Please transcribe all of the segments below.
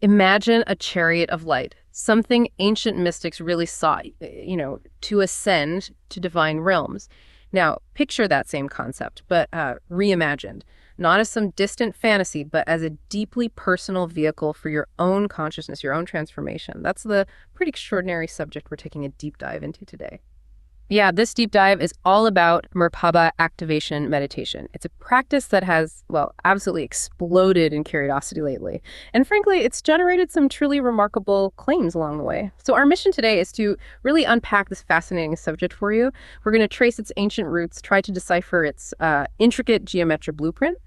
Imagine a chariot of light, something ancient mystics really sought, to ascend to divine realms. Now, picture that same concept, but reimagined, not as some distant fantasy, but as a deeply personal vehicle for your own consciousness, your own transformation. That's the pretty extraordinary subject we're taking a deep dive into today. Yeah, this deep dive is all about Merkaba Activation Meditation. It's a practice that has, absolutely exploded in curiosity lately. And frankly, it's generated some truly remarkable claims along the way. So our mission today is to really unpack this fascinating subject for you. We're going to trace its ancient roots, try to decipher its intricate geometric blueprint,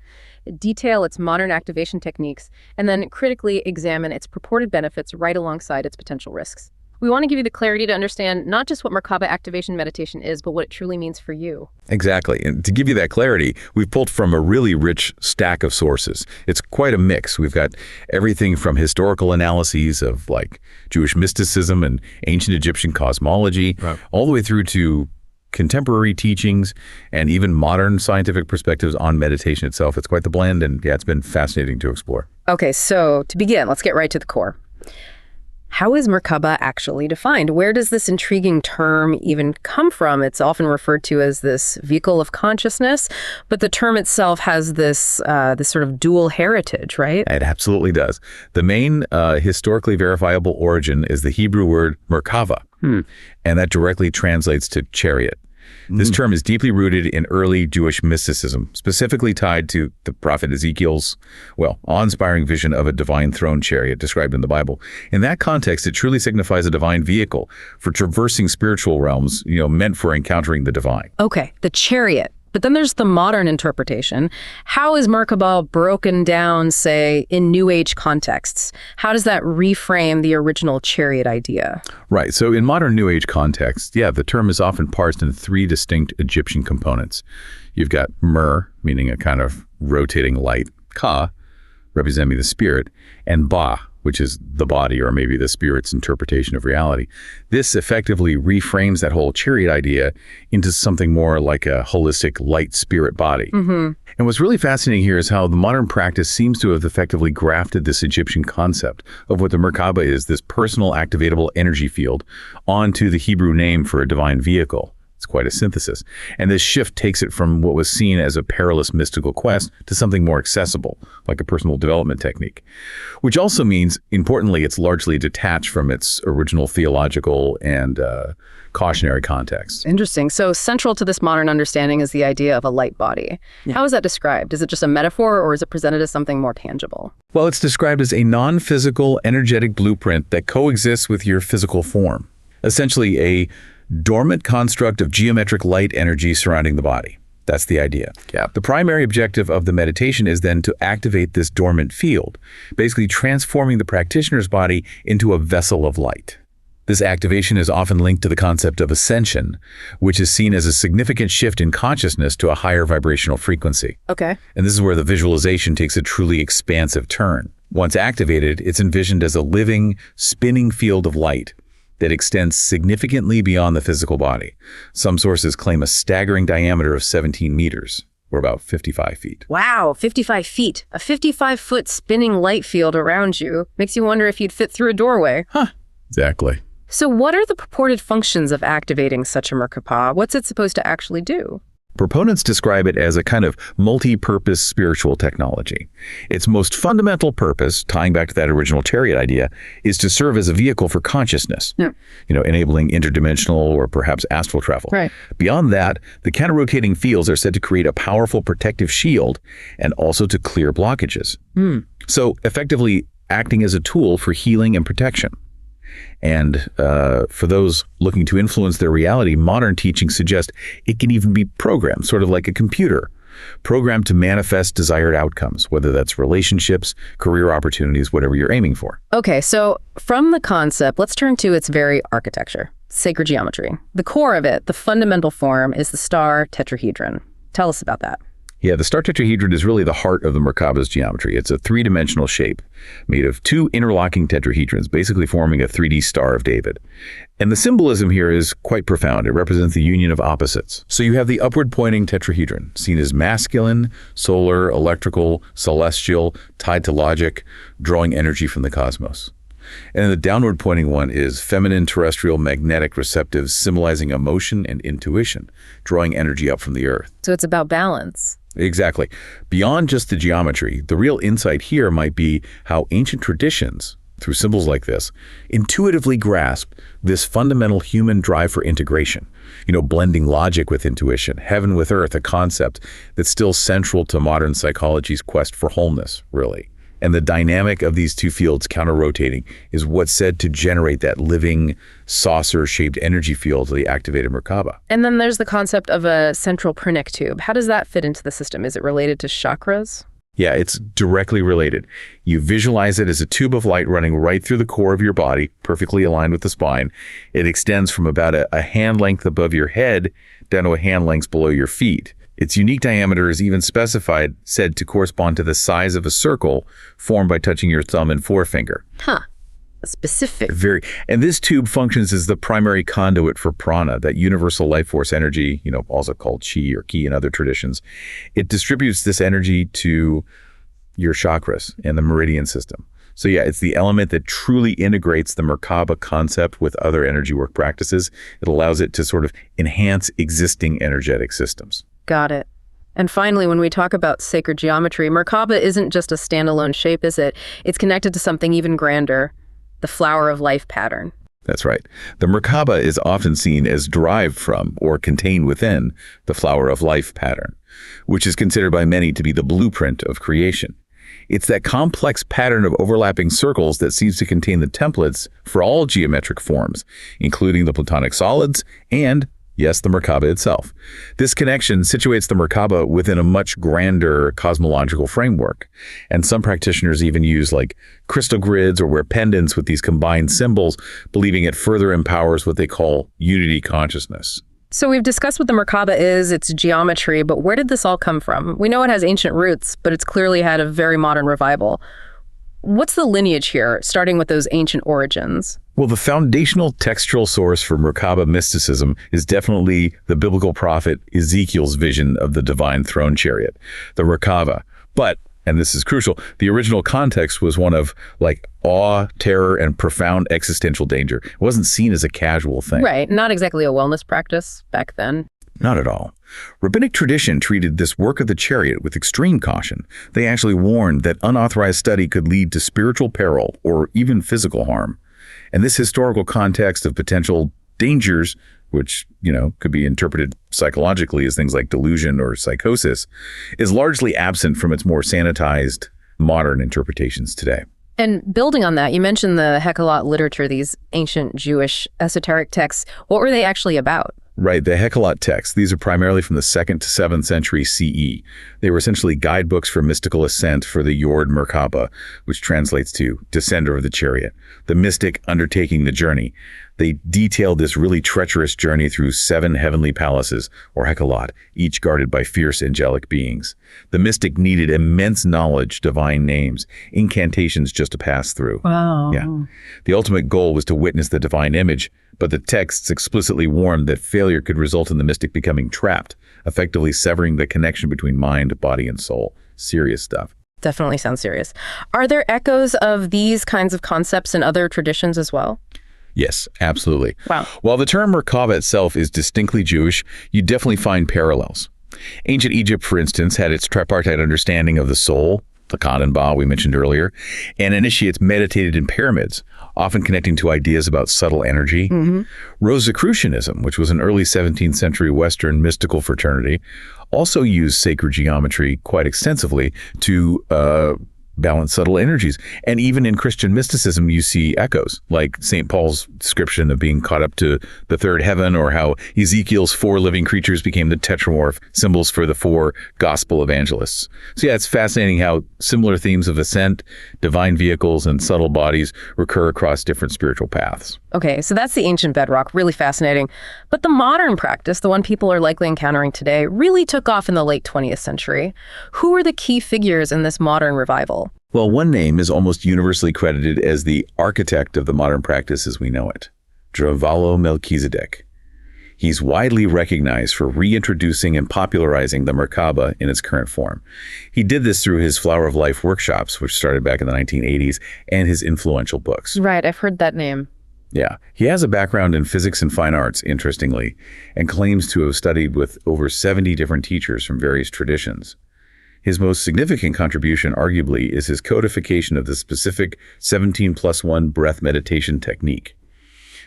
detail its modern activation techniques, and then critically examine its purported benefits right alongside its potential risks. We want to give you the clarity to understand not just what Merkaba Activation Meditation is, but what it truly means for you. Exactly. And to give you that clarity, we've pulled from a really rich stack of sources. It's quite a mix. We've got everything from historical analyses of like Jewish mysticism and ancient Egyptian cosmology, right, all the way through to contemporary teachings and even modern scientific perspectives on meditation itself. It's quite the blend, and yeah, it's been fascinating to explore. Okay, so to begin, let's get right to the core. How is Merkaba actually defined? Where does this intriguing term even come from? It's often referred to as this vehicle of consciousness, but the term itself has this sort of dual heritage, right? It absolutely does. The main historically verifiable origin is the Hebrew word Merkava, and that directly translates to chariot. This term is deeply rooted in early Jewish mysticism, specifically tied to the prophet Ezekiel's, awe-inspiring vision of a divine throne chariot described in the Bible. In that context, it truly signifies a divine vehicle for traversing spiritual realms, meant for encountering the divine. Okay, the chariot. But then there's the modern interpretation. How is Merkaba broken down, say, in New Age contexts? How does that reframe the original chariot idea? Right. So in modern New Age contexts, the term is often parsed into three distinct Egyptian components. You've got Mer, meaning a kind of rotating light, Ka, representing the spirit, and Ba, which is the body or maybe the spirit's interpretation of reality. This effectively reframes that whole chariot idea into something more like a holistic light spirit body. And what's really fascinating here is how the modern practice seems to have effectively grafted this Egyptian concept of what the Merkaba is, this personal activatable energy field, onto the Hebrew name for a divine vehicle. It's quite a synthesis. And this shift takes it from what was seen as a perilous mystical quest to something more accessible, like a personal development technique. Which also means, importantly, it's largely detached from its original theological and cautionary context. Interesting. So central to this modern understanding is the idea of a light body. Yeah. How is that described? Is it just a metaphor, or is it presented as something more tangible? Well, it's described as a non-physical, energetic blueprint that coexists with your physical form. Essentially a dormant construct of geometric light energy surrounding the body. That's the idea. Yeah. The primary objective of the meditation is then to activate this dormant field, basically transforming the practitioner's body into a vessel of light. This activation is often linked to the concept of ascension, which is seen as a significant shift in consciousness to a higher vibrational frequency. Okay. And this is where the visualization takes a truly expansive turn. Once activated, it's envisioned as a living, spinning field of light that extends significantly beyond the physical body. Some sources claim a staggering diameter of 17 meters, or about 55 feet. Wow, 55 feet. A 55-foot spinning light field around you makes you wonder if you'd fit through a doorway. Exactly. So what are the purported functions of activating such a Merkaba? What's it supposed to actually do? Proponents describe it as a kind of multi-purpose spiritual technology. Its most fundamental purpose, tying back to that original chariot idea, is to serve as a vehicle for consciousness, enabling interdimensional or perhaps astral travel. Right. Beyond that, the counter-rotating fields are said to create a powerful protective shield and also to clear blockages. So effectively acting as a tool for healing and protection. And for those looking to influence their reality, modern teachings suggest it can even be programmed, sort of like a computer, programmed to manifest desired outcomes, whether that's relationships, career opportunities, whatever you're aiming for. Okay, so from the concept, let's turn to its very architecture, sacred geometry. The core of it, the fundamental form, is the star tetrahedron. Tell us about that. Yeah, the star tetrahedron is really the heart of the Merkaba's geometry. It's a three-dimensional shape made of two interlocking tetrahedrons, basically forming a 3D Star of David. And the symbolism here is quite profound. It represents the union of opposites. So you have the upward-pointing tetrahedron, seen as masculine, solar, electrical, celestial, tied to logic, drawing energy from the cosmos. And the downward-pointing one is feminine, terrestrial, magnetic, receptive, symbolizing emotion and intuition, drawing energy up from the earth. So it's about balance. Exactly. Beyond just the geometry, the real insight here might be how ancient traditions, through symbols like this, intuitively grasp this fundamental human drive for integration, blending logic with intuition, heaven with earth, a concept that's still central to modern psychology's quest for wholeness, really. And the dynamic of these two fields counter-rotating is what's said to generate that living, saucer-shaped energy field of the activated Merkaba. And then there's the concept of a central pranic tube. How does that fit into the system? Is it related to chakras? Yeah, it's directly related. You visualize it as a tube of light running right through the core of your body, perfectly aligned with the spine. It extends from about a hand length above your head down to a hand length below your feet. Its unique diameter is even said to correspond to the size of a circle formed by touching your thumb and forefinger. Huh. Specific. And this tube functions as the primary conduit for prana, that universal life force energy, also called chi or ki in other traditions. It distributes this energy to your chakras and the meridian system. So yeah, it's the element that truly integrates the Merkaba concept with other energy work practices. It allows it to sort of enhance existing energetic systems. Got it. And finally, when we talk about sacred geometry, Merkaba isn't just a standalone shape, is it? It's connected to something even grander, the flower of life pattern. That's right. The Merkaba is often seen as derived from or contained within the flower of life pattern, which is considered by many to be the blueprint of creation. It's that complex pattern of overlapping circles that seems to contain the templates for all geometric forms, including the Platonic solids and, yes, the Merkaba itself. This connection situates the Merkaba within a much grander cosmological framework. And some practitioners even use crystal grids or wear pendants with these combined symbols, believing it further empowers what they call unity consciousness. So we've discussed what the Merkaba is, its geometry, but where did this all come from? We know it has ancient roots, but it's clearly had a very modern revival. What's the lineage here, starting with those ancient origins? Well, the foundational textual source for Merkaba mysticism is definitely the biblical prophet Ezekiel's vision of the divine throne chariot, the Merkaba. But, and this is crucial, the original context was one of awe, terror, and profound existential danger. It wasn't seen as a casual thing. Right, not exactly a wellness practice back then. Not at all. Rabbinic tradition treated this work of the chariot with extreme caution. They actually warned that unauthorized study could lead to spiritual peril or even physical harm. And this historical context of potential dangers, which, could be interpreted psychologically as things like delusion or psychosis, is largely absent from its more sanitized modern interpretations today. And building on that, you mentioned the Hekhalot literature, these ancient Jewish esoteric texts. What were they actually about? Right, the Hekhalot texts. These are primarily from the 2nd to 7th century CE. They were essentially guidebooks for mystical ascent for the Yord Merkaba, which translates to descender of the chariot, the mystic undertaking the journey. They detailed this really treacherous journey through 7 heavenly palaces, or Hekhalot, each guarded by fierce angelic beings. The mystic needed immense knowledge, divine names, incantations just to pass through. Wow. Yeah. The ultimate goal was to witness the divine image, but the texts explicitly warned that failure could result in the mystic becoming trapped, effectively severing the connection between mind, body, and soul. Serious stuff. Definitely sounds serious. Are there echoes of these kinds of concepts in other traditions as well? Yes, absolutely. Wow. While the term Merkaba itself is distinctly Jewish, you definitely find parallels. Ancient Egypt, for instance, had its tripartite understanding of the soul, the Kananba we mentioned earlier, and initiates meditated in pyramids, often connecting to ideas about subtle energy. Mm-hmm. Rosicrucianism, which was an early 17th century Western mystical fraternity, also used sacred geometry quite extensively to balance subtle energies. And even in Christian mysticism, you see echoes, like St. Paul's description of being caught up to the third heaven, or how Ezekiel's 4 living creatures became the tetromorph, symbols for the 4 gospel evangelists. So yeah, it's fascinating how similar themes of ascent, divine vehicles, and subtle bodies recur across different spiritual paths. Okay, so that's the ancient bedrock, really fascinating. But the modern practice, the one people are likely encountering today, really took off in the late 20th century. Who are the key figures in this modern revival? Well, one name is almost universally credited as the architect of the modern practice as we know it, Drevalo Melchizedek. He's widely recognized for reintroducing and popularizing the Merkaba in its current form. He did this through his Flower of Life workshops, which started back in the 1980s, and his influential books. Right, I've heard that name. Yeah, he has a background in physics and fine arts, interestingly, and claims to have studied with over 70 different teachers from various traditions. His most significant contribution, arguably, is his codification of the specific 17+1 breath meditation technique.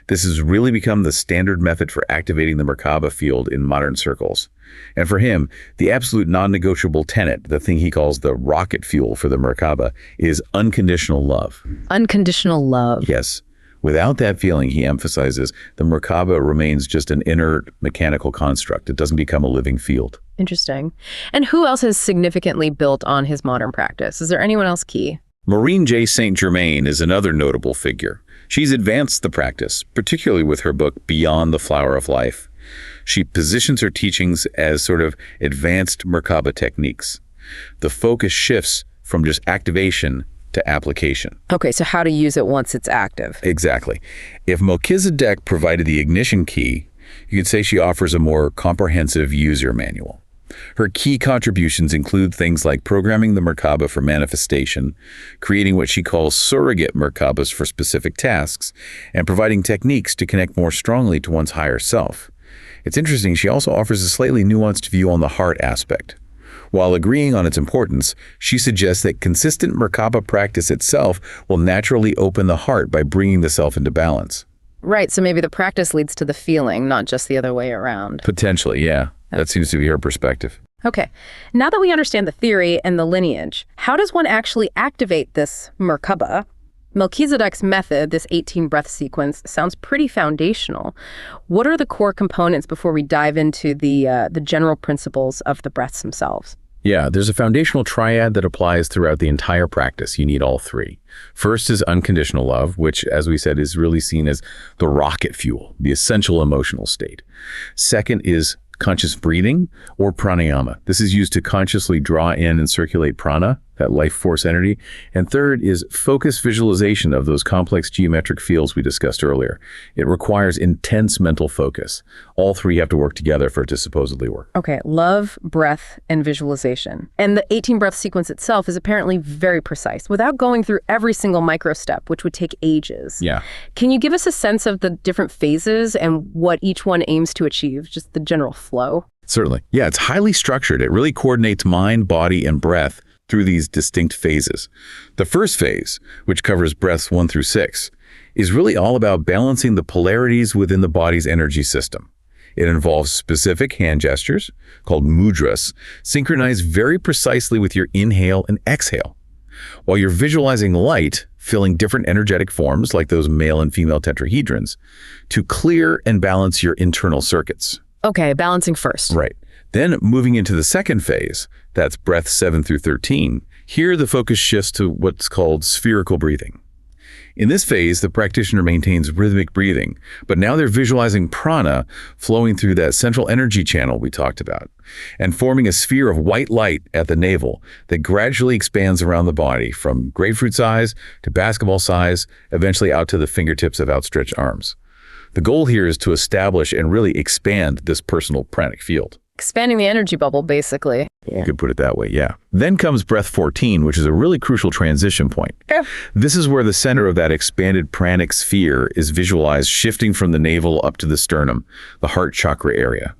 This has really become the standard method for activating the Merkaba field in modern circles. And for him, the absolute non-negotiable tenet, the thing he calls the rocket fuel for the Merkaba, is unconditional love. Unconditional love. Yes. Without that feeling, he emphasizes, the Merkaba remains just an inert mechanical construct. It doesn't become a living field. Interesting. And who else has significantly built on his modern practice? Is there anyone else key? Maureen J. St. Germain is another notable figure. She's advanced the practice, particularly with her book Beyond the Flower of Life. She positions her teachings as sort of advanced Merkaba techniques. The focus shifts from just activation to application. Okay, so how to use it once it's active. Exactly. If Melchizedek provided the ignition key, you could say she offers a more comprehensive user manual. Her key contributions include things like programming the Merkaba for manifestation, creating what she calls surrogate Merkabas for specific tasks, and providing techniques to connect more strongly to one's higher self. It's interesting, she also offers a slightly nuanced view on the heart aspect. While agreeing on its importance, she suggests that consistent Merkaba practice itself will naturally open the heart by bringing the self into balance. Right, so maybe the practice leads to the feeling, not just the other way around. Potentially, yeah. That seems to be her perspective. Okay, now that we understand the theory and the lineage, how does one actually activate this Merkaba? Melchizedek's method, this 18-breath sequence, sounds pretty foundational. What are the core components before we dive into the general principles of the breaths themselves? Yeah, there's a foundational triad that applies throughout the entire practice. You need all 3. First is unconditional love, which, as we said, is really seen as the rocket fuel, the essential emotional state. Second is conscious breathing, or pranayama. This is used to consciously draw in and circulate prana, that life force energy. And third is focused visualization of those complex geometric fields we discussed earlier. It requires intense mental focus. All 3 have to work together for it to supposedly work. Okay, love, breath, and visualization. And the 18-breath sequence itself is apparently very precise, without going through every single micro step, which would take ages. Yeah. Can you give us a sense of the different phases and what each one aims to achieve, just the general flow? Certainly. Yeah, it's highly structured. It really coordinates mind, body, and breath through these distinct phases. The first phase, which covers breaths 1 through 6, is really all about balancing the polarities within the body's energy system. It involves specific hand gestures, called mudras, synchronized very precisely with your inhale and exhale. While you're visualizing light, filling different energetic forms, like those male and female tetrahedrons, to clear and balance your internal circuits. Okay, balancing first. Right. Then moving into the second phase, that's breath 7 through 13, here the focus shifts to what's called spherical breathing. In this phase, the practitioner maintains rhythmic breathing, but now they're visualizing prana flowing through that central energy channel we talked about, and forming a sphere of white light at the navel that gradually expands around the body from grapefruit size to basketball size, eventually out to the fingertips of outstretched arms. The goal here is to establish and really expand this personal pranic field. Expanding the energy bubble, basically. You could put it that way, yeah. Then comes breath 14, which is a really crucial transition point. Yeah. This is where the center of that expanded pranic sphere is visualized shifting from the navel up to the sternum, the heart chakra area.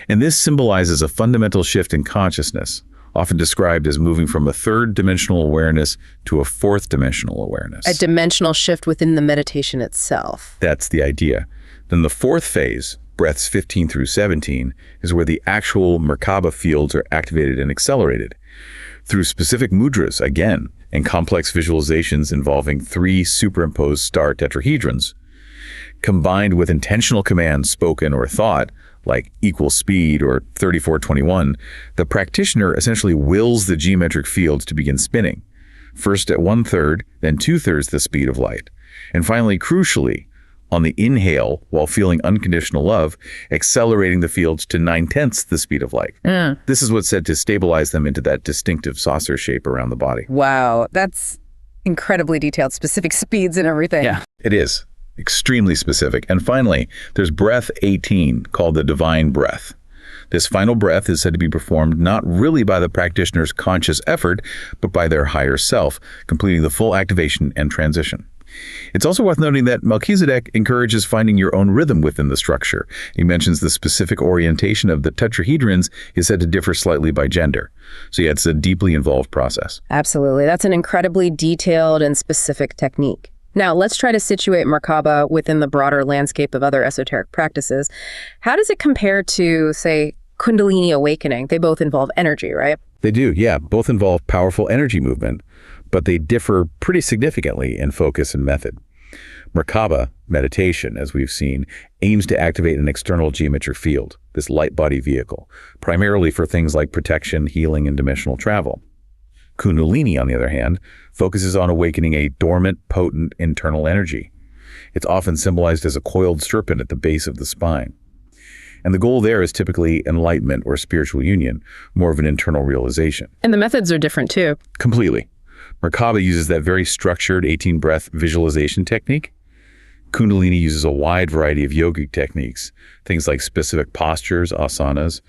And this symbolizes a fundamental shift in consciousness, often described as moving from a third-dimensional awareness to a fourth-dimensional awareness. A dimensional shift within the meditation itself. That's the idea. Then the fourth phase, breaths 15 through 17, is where the actual Merkaba fields are activated and accelerated. Through specific mudras, again, and complex visualizations involving 3 superimposed star tetrahedrons. Combined with intentional commands spoken or thought, like equal speed or 3421, the practitioner essentially wills the geometric fields to begin spinning, first at 1/3, then 2/3 the speed of light. And finally, crucially, on the inhale, while feeling unconditional love, accelerating the fields to 9/10 the speed of light. This is what's said to stabilize them into that distinctive saucer shape around the body. Wow, that's incredibly detailed, specific speeds and everything. Yeah, it is. Extremely specific. And finally, there's breath 18, called the divine breath. This final breath is said to be performed not really by the practitioner's conscious effort, but by their higher self, completing the full activation and transition. It's also worth noting that Melchizedek encourages finding your own rhythm within the structure. He mentions the specific orientation of the tetrahedrons is said to differ slightly by gender. So yeah, it's a deeply involved process. Absolutely. That's an incredibly detailed and specific technique. Now, let's try to situate Merkaba within the broader landscape of other esoteric practices. How does it compare to, say, Kundalini awakening? They both involve energy, right? They do, yeah. Both involve powerful energy movement, but they differ pretty significantly in focus and method. Merkaba meditation, as we've seen, aims to activate an external geometric field, this light body vehicle, primarily for things like protection, healing, and dimensional travel. Kundalini, on the other hand, focuses on awakening a dormant, potent internal energy. It's often symbolized as a coiled serpent at the base of the spine. And the goal there is typically enlightenment or spiritual union, more of an internal realization. And the methods are different too. Completely. Merkaba uses that very structured 18-breath visualization technique. Kundalini uses a wide variety of yogic techniques, things like specific postures, asanas,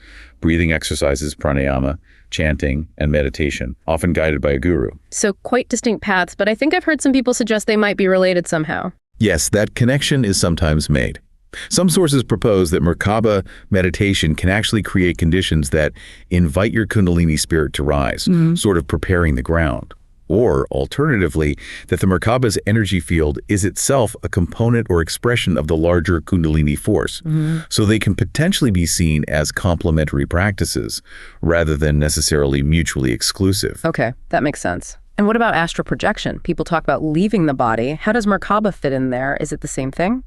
breathing exercises, pranayama, chanting, and meditation, often guided by a guru. So quite distinct paths, but I think I've heard some people suggest they might be related somehow. Yes, that connection is sometimes made. Some sources propose that Merkaba meditation can actually create conditions that invite your Kundalini spirit to rise, sort of preparing the ground. Or, alternatively, that the Merkaba's energy field is itself a component or expression of the larger Kundalini force. So they can potentially be seen as complementary practices, rather than necessarily mutually exclusive. Okay, that makes sense. And what about astral projection? People talk about leaving the body. How does Merkaba fit in there? Is it the same thing?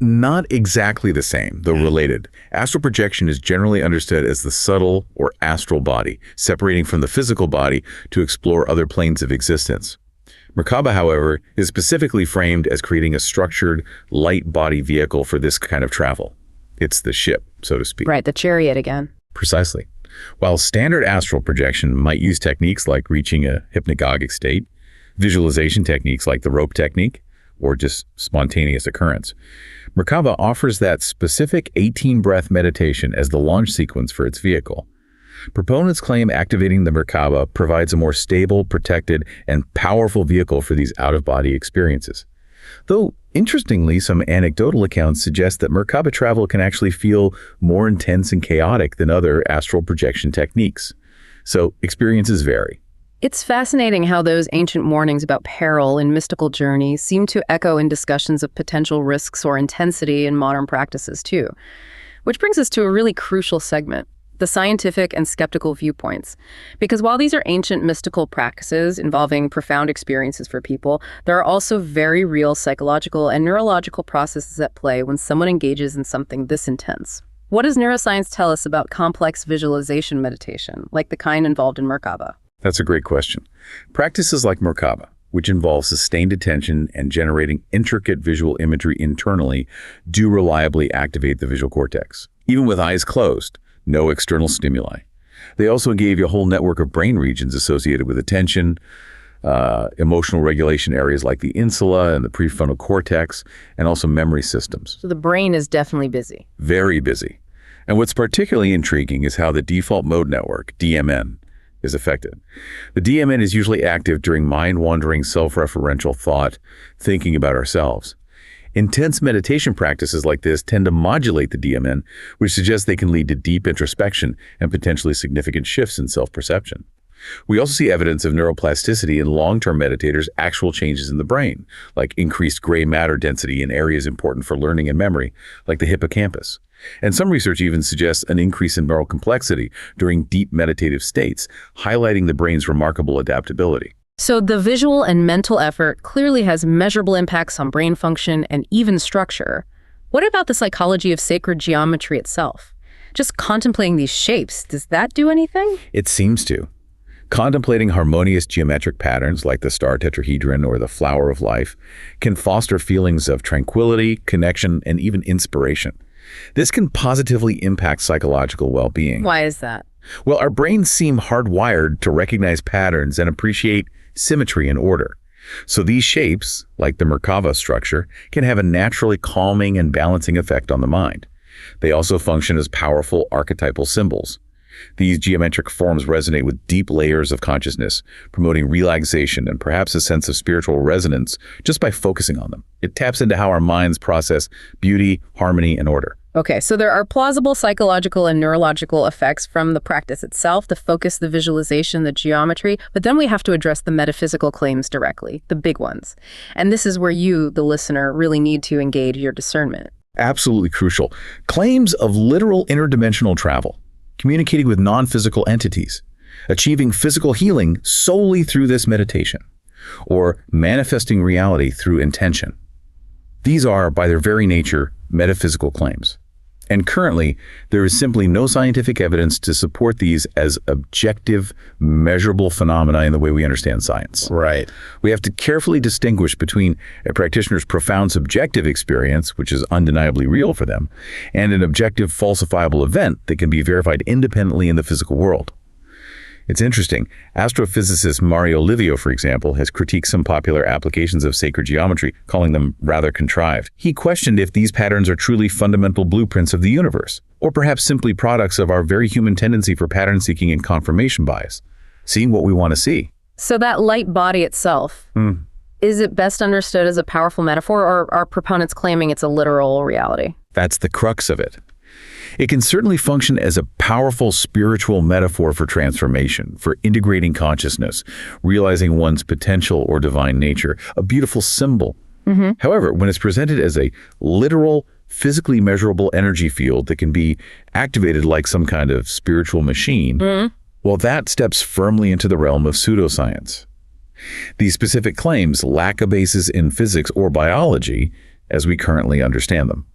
Not exactly the same, though related. Astral projection is generally understood as the subtle or astral body, separating from the physical body to explore other planes of existence. Merkaba, however, is specifically framed as creating a structured, light body vehicle for this kind of travel. It's the ship, so to speak. Right, the chariot again. Precisely. While standard astral projection might use techniques like reaching a hypnagogic state, visualization techniques like the rope technique, or just spontaneous occurrence, Merkaba offers that specific 18-breath meditation as the launch sequence for its vehicle. Proponents claim activating the Merkaba provides a more stable, protected, and powerful vehicle for these out-of-body experiences. Though, interestingly, some anecdotal accounts suggest that Merkaba travel can actually feel more intense and chaotic than other astral projection techniques. So, experiences vary. It's fascinating how those ancient warnings about peril in mystical journeys seem to echo in discussions of potential risks or intensity in modern practices too. Which brings us to a really crucial segment, the scientific and skeptical viewpoints. Because while these are ancient mystical practices involving profound experiences for people, there are also very real psychological and neurological processes at play when someone engages in something this intense. What does neuroscience tell us about complex visualization meditation, like the kind involved in Merkaba? That's a great question. Practices like Merkaba, which involve sustained attention and generating intricate visual imagery internally, do reliably activate the visual cortex, even with eyes closed, no external stimuli. They also gave you a whole network of brain regions associated with attention, emotional regulation areas like the insula and the prefrontal cortex, and also memory systems. So the brain is definitely busy. Very busy. And what's particularly intriguing is how the default mode network, DMN, is affected. The DMN is usually active during mind-wandering, self-referential thought, thinking about ourselves. Intense meditation practices like this tend to modulate the DMN, which suggests they can lead to deep introspection and potentially significant shifts in self-perception. We also see evidence of neuroplasticity in long-term meditators' actual changes in the brain, like increased gray matter density in areas important for learning and memory, like the hippocampus. And some research even suggests an increase in neural complexity during deep meditative states, highlighting the brain's remarkable adaptability. So the visual and mental effort clearly has measurable impacts on brain function and even structure. What about the psychology of sacred geometry itself? Just contemplating these shapes, does that do anything? It seems to. Contemplating harmonious geometric patterns like the star tetrahedron or the flower of life can foster feelings of tranquility, connection, and even inspiration. This can positively impact psychological well-being. Why is that? Well, our brains seem hardwired to recognize patterns and appreciate symmetry and order. So these shapes, like the Merkaba structure, can have a naturally calming and balancing effect on the mind. They also function as powerful archetypal symbols. These geometric forms resonate with deep layers of consciousness, promoting relaxation and perhaps a sense of spiritual resonance just by focusing on them. It taps into how our minds process beauty, harmony, and order. Okay, so there are plausible psychological and neurological effects from the practice itself, the focus, the visualization, the geometry, but then we have to address the metaphysical claims directly, the big ones. And this is where you, the listener, really need to engage your discernment. Absolutely crucial. Claims of literal interdimensional travel, communicating with non-physical entities, achieving physical healing solely through this meditation, or manifesting reality through intention. These are, by their very nature, metaphysical claims. And currently, there is simply no scientific evidence to support these as objective, measurable phenomena in the way we understand science. Right. We have to carefully distinguish between a practitioner's profound subjective experience, which is undeniably real for them, and an objective, falsifiable event that can be verified independently in the physical world. It's interesting. Astrophysicist Mario Livio, for example, has critiqued some popular applications of sacred geometry, calling them rather contrived. He questioned if these patterns are truly fundamental blueprints of the universe, or perhaps simply products of our very human tendency for pattern seeking and confirmation bias, seeing what we want to see. So that light body itself, is it best understood as a powerful metaphor, or are proponents claiming it's a literal reality? That's the crux of it. It can certainly function as a powerful spiritual metaphor for transformation, for integrating consciousness, realizing one's potential or divine nature, a beautiful symbol. However, when it's presented as a literal, physically measurable energy field that can be activated like some kind of spiritual machine, well, that steps firmly into the realm of pseudoscience. These specific claims lack a basis in physics or biology as we currently understand them.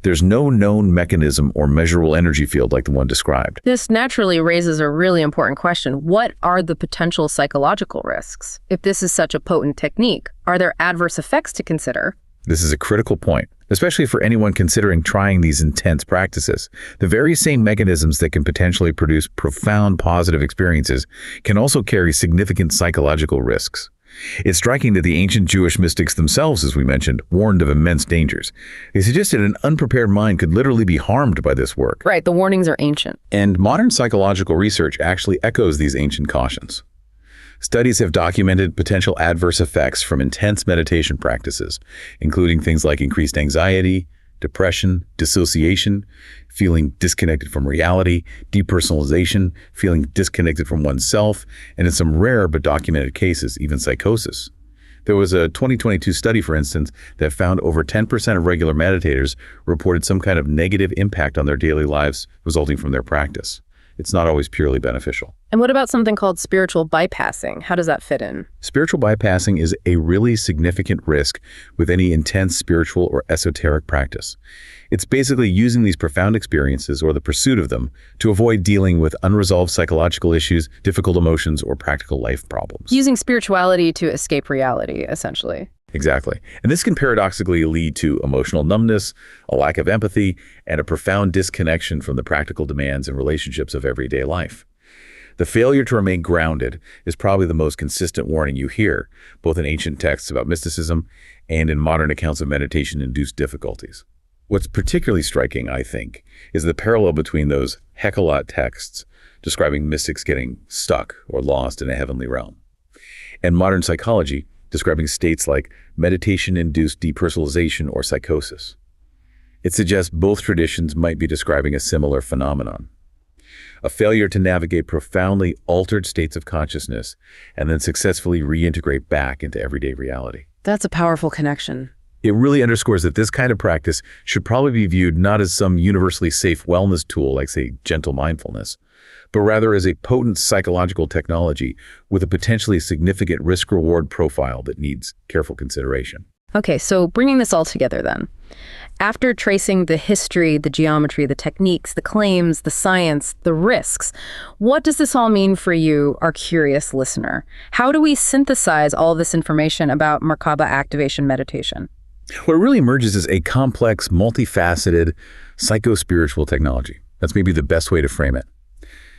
There's no known mechanism or measurable energy field like the one described. This naturally raises a really important question. What are the potential psychological risks? If this is such a potent technique, are there adverse effects to consider? This is a critical point, especially for anyone considering trying these intense practices. The very same mechanisms that can potentially produce profound positive experiences can also carry significant psychological risks. It's striking that the ancient Jewish mystics themselves, as we mentioned, warned of immense dangers. They suggested an unprepared mind could literally be harmed by this work. Right, the warnings are ancient. And modern psychological research actually echoes these ancient cautions. Studies have documented potential adverse effects from intense meditation practices, including things like increased anxiety, depression, dissociation, feeling disconnected from reality, depersonalization, feeling disconnected from oneself, and in some rare but documented cases, even psychosis. There was a 2022 study, for instance, that found over 10% of regular meditators reported some kind of negative impact on their daily lives resulting from their practice. It's not always purely beneficial. And what about something called spiritual bypassing? How does that fit in? Spiritual bypassing is a really significant risk with any intense spiritual or esoteric practice. It's basically using these profound experiences or the pursuit of them to avoid dealing with unresolved psychological issues, difficult emotions, or practical life problems. Using spirituality to escape reality, essentially. Exactly. And this can paradoxically lead to emotional numbness, a lack of empathy, and a profound disconnection from the practical demands and relationships of everyday life. The failure to remain grounded is probably the most consistent warning you hear, both in ancient texts about mysticism and in modern accounts of meditation-induced difficulties. What's particularly striking, I think, is the parallel between those Heckelot texts describing mystics getting stuck or lost in a heavenly realm, and modern psychology describing states like meditation-induced depersonalization or psychosis. It suggests both traditions might be describing a similar phenomenon, a failure to navigate profoundly altered states of consciousness and then successfully reintegrate back into everyday reality. That's a powerful connection. It really underscores that this kind of practice should probably be viewed not as some universally safe wellness tool like, say, gentle mindfulness, but rather as a potent psychological technology with a potentially significant risk-reward profile that needs careful consideration. Okay, so bringing this all together then. After tracing the history, the geometry, the techniques, the claims, the science, the risks, what does this all mean for you, our curious listener? How do we synthesize all this information about Merkaba Activation Meditation? What really emerges is a complex, multifaceted, psycho-spiritual technology. That's maybe the best way to frame it.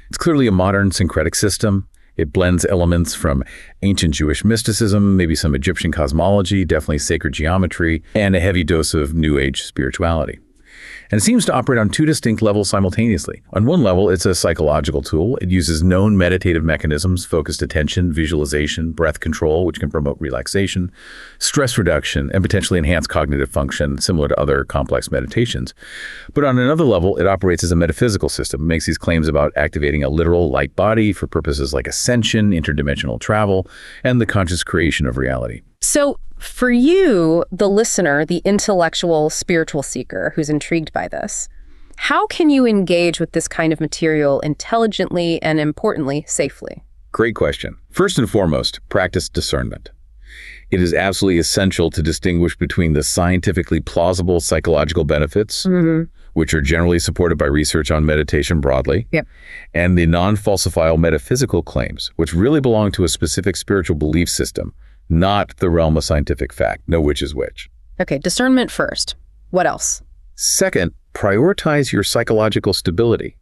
It's clearly a modern syncretic system. It blends elements from ancient Jewish mysticism, maybe some Egyptian cosmology, definitely sacred geometry, and a heavy dose of New Age spirituality. And it seems to operate on two distinct levels simultaneously. On one level, it's a psychological tool. It uses known meditative mechanisms, focused attention, visualization, breath control, which can promote relaxation, stress reduction, and potentially enhance cognitive function, similar to other complex meditations. But on another level, it operates as a metaphysical system. It makes these claims about activating a literal light body for purposes like ascension, interdimensional travel, and the conscious creation of reality. So for you, the listener, the intellectual, spiritual seeker who's intrigued by this, how can you engage with this kind of material intelligently and, importantly, safely? Great question. First and foremost, practice discernment. It is absolutely essential to distinguish between the scientifically plausible psychological benefits, which are generally supported by research on meditation broadly, and the non-falsifiable metaphysical claims, which really belong to a specific spiritual belief system, not the realm of scientific fact. Know which is which. Okay, discernment first. What else? Second, prioritize your psychological stability.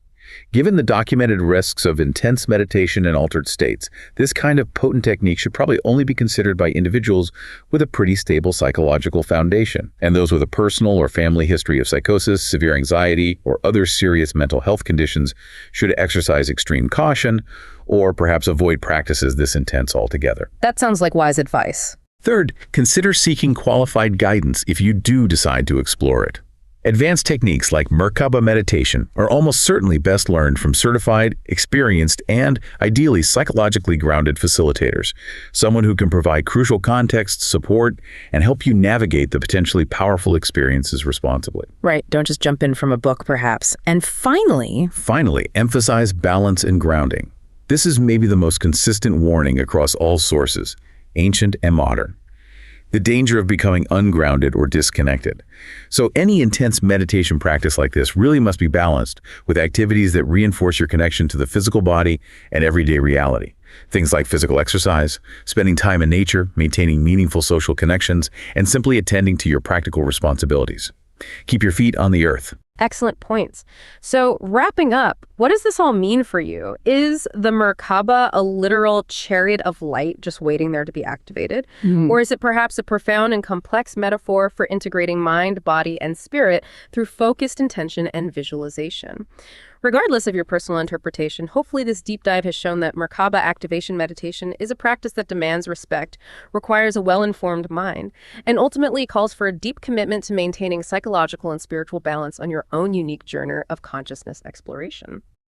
Given the documented risks of intense meditation and altered states, this kind of potent technique should probably only be considered by individuals with a pretty stable psychological foundation, and those with a personal or family history of psychosis, severe anxiety, or other serious mental health conditions should exercise extreme caution, or perhaps avoid practices this intense altogether. That sounds like wise advice. Third, consider seeking qualified guidance if you do decide to explore it. Advanced techniques like Merkaba meditation are almost certainly best learned from certified, experienced, and ideally psychologically grounded facilitators, someone who can provide crucial context, support, and help you navigate the potentially powerful experiences responsibly. Right, don't just jump in from a book, perhaps. And finally, emphasize balance and grounding. This is maybe the most consistent warning across all sources, ancient and modern. The danger of becoming ungrounded or disconnected. So any intense meditation practice like this really must be balanced with activities that reinforce your connection to the physical body and everyday reality. Things like physical exercise, spending time in nature, maintaining meaningful social connections, and simply attending to your practical responsibilities. Keep your feet on the earth. excellent points. So wrapping up, what does this all mean for you? Is the Merkaba a literal chariot of light just waiting there to be activated? Or is it perhaps a profound and complex metaphor for integrating mind, body, and spirit through focused intention and visualization? Regardless of your personal interpretation, hopefully this deep dive has shown that Merkaba Activation Meditation is a practice that demands respect, requires a well-informed mind, and ultimately calls for a deep commitment to maintaining psychological and spiritual balance on your own unique journey of consciousness exploration.